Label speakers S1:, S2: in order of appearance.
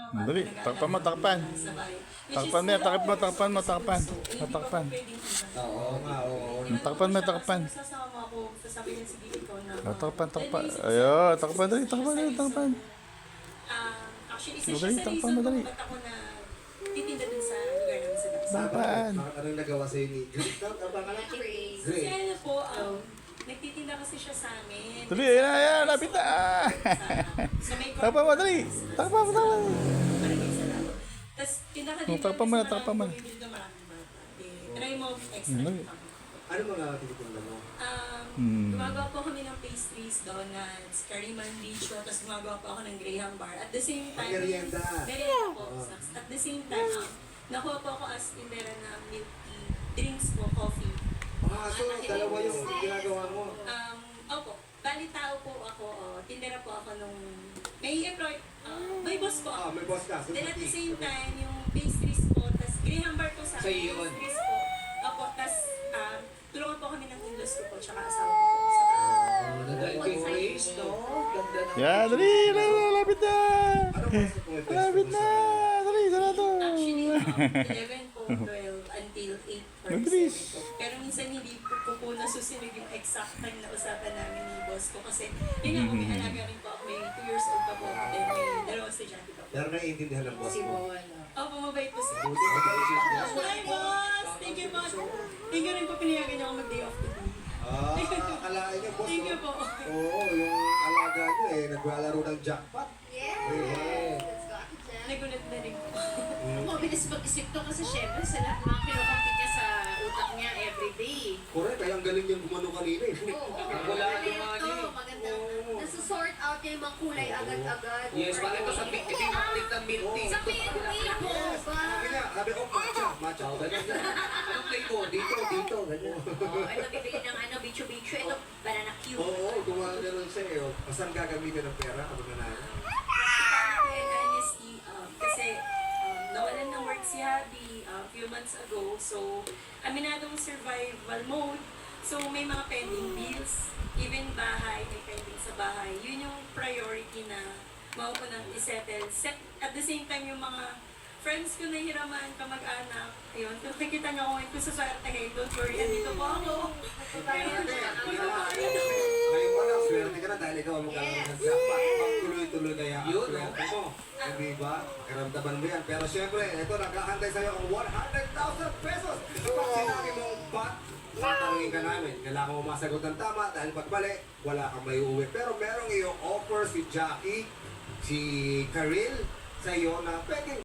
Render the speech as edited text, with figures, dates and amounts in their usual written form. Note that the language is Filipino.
S1: Dali, takpan mo, takpan. Takpan mo, takpan mo. Takpan.
S2: Oo nga, oo.
S1: Takpan mo, takpan.
S3: Sasama ko, sasabihin si Gito na.
S1: Takpan. Ayun, takpan.
S3: Actually, isa siya
S1: Madali,
S3: sa
S1: takpan,
S3: reason
S1: madali.
S3: kung ba't ako na titinda dun sa lugar namin sa Daksa.
S1: Takpan.
S2: Anong nagawa sa'yo ni Grace? Tama ka lang?
S3: Grace.
S2: Grace.
S3: Kasi ano po, nagtitinda kasi siya sa amin.
S1: Dali, ayan, lapit na.
S3: Sa may
S1: Takpan mo, dali. Takpan mo.
S3: Maraming salamat. Tapos, pinakadito.
S1: Takpan mo na, takpan mo na.
S3: Bumibili ng maraming bata. Try mo extra.
S1: Dali.
S2: Ano mga tinitinda mo?
S3: Gumagawa po kami ng pastries, donuts, Kariman Beach, tapos gumagawa po ako ng Graham Bar. At the same time,
S2: Merienda.
S3: Merienda po, snacks. At the same time, nakuha po ako as tindera na milk tea, drinks po, coffee.
S2: So dalawa yung ginagawa mo.
S3: Opo, bali tao po ako, tindera po ako nung, may boss po ako.
S2: May boss ka.
S3: Then at the same time, yung pastries po, tas Graham Bar po sa
S4: Sa iyo yun.
S3: pastries po. Opo, tas tulungan po kami ng in-laws ko po, tsaka asawa ko po. Sa
S4: Dahil kay Grace, no? Ganda ng...
S1: Yan, dali, lapit na.
S2: Ano ba sa mga
S1: Lapit na. Dali, sarado.
S3: Actually, 11 po, 12, until 8 or
S1: Mabilis.
S3: 7 po. Pero minsan hindi po nasusunod yung exact time na usapan namin ni boss ko. Kasi, yun nga po, may alaga rin po ako. May 2 years old pa po. Then may dalawang estudyante pa po.
S2: Pero naiintindihan ng boss mo.
S3: Opo, mabait po siya.
S2: Buti ka tayo siya.
S3: Hi, boss! Thank you, boss. Thank you rin po pinayagan niyo ako mag-day off today.
S2: Akalain niyo, boss.
S3: Thank you
S2: no?
S3: po.
S2: Oo, yung alaga niyo naglalaro ng jackpot.
S5: Yes! Let's go, Ate Jen.
S3: Nagulat na rin po.
S5: Mabilis mag-isip to kasi syempre sa lahat ng mga kinukumpit niya sa utak niya everyday.
S2: Correct, kaya ang galing niyang gumano kanina eh.
S4: Wala naman eh.
S5: Maganda. Nasusort out niya yung mga kulay agad-agad.
S4: Yes, bakit ko sa milk tea, ng milk tea.
S5: Sa milk tea po ba?
S2: Sabi niya, sabi ko, matcha.
S4: Oh, ganun na. Anong play ko? Dito, ganun.
S5: Ito bibili ng bicho-bicho. Ito, banana cube.
S2: Oo, gumagano'n siya eh. Saan gagamitin ng pera kapag nanalo?
S3: And honestly, kasi nawalan ng work si Habi a few months ago. So, aminadong survival mode. So, may mga pending bills. Even bahay, may pending sa bahay. Yun yung priority na mauunang isettle. At the same time, yung mga friends ko na hiraman, kamag-anak, ayun, kung nakikita niyo ako ito sa swerte, hey, don't worry, andito po ako.
S2: Ngayon mo lang, swerte ka na dahil ikaw ang magkakaroon ng jackpot. Magtuloy-tuloy kaya ang
S4: Yun,
S2: swerte mo. Hindi ba? Makiramdaman mo yan. Pero syempre, ito, nagkakantay sa'yo ang 100,000 pesos. Kapag sinabi mong bat, tatangin ka namin. Kailangan mo masagot ng tama dahil pag mali, wala kang may uwi. Pero merong iyong offer si Jackie, si Karil, sa iyo na pwedeng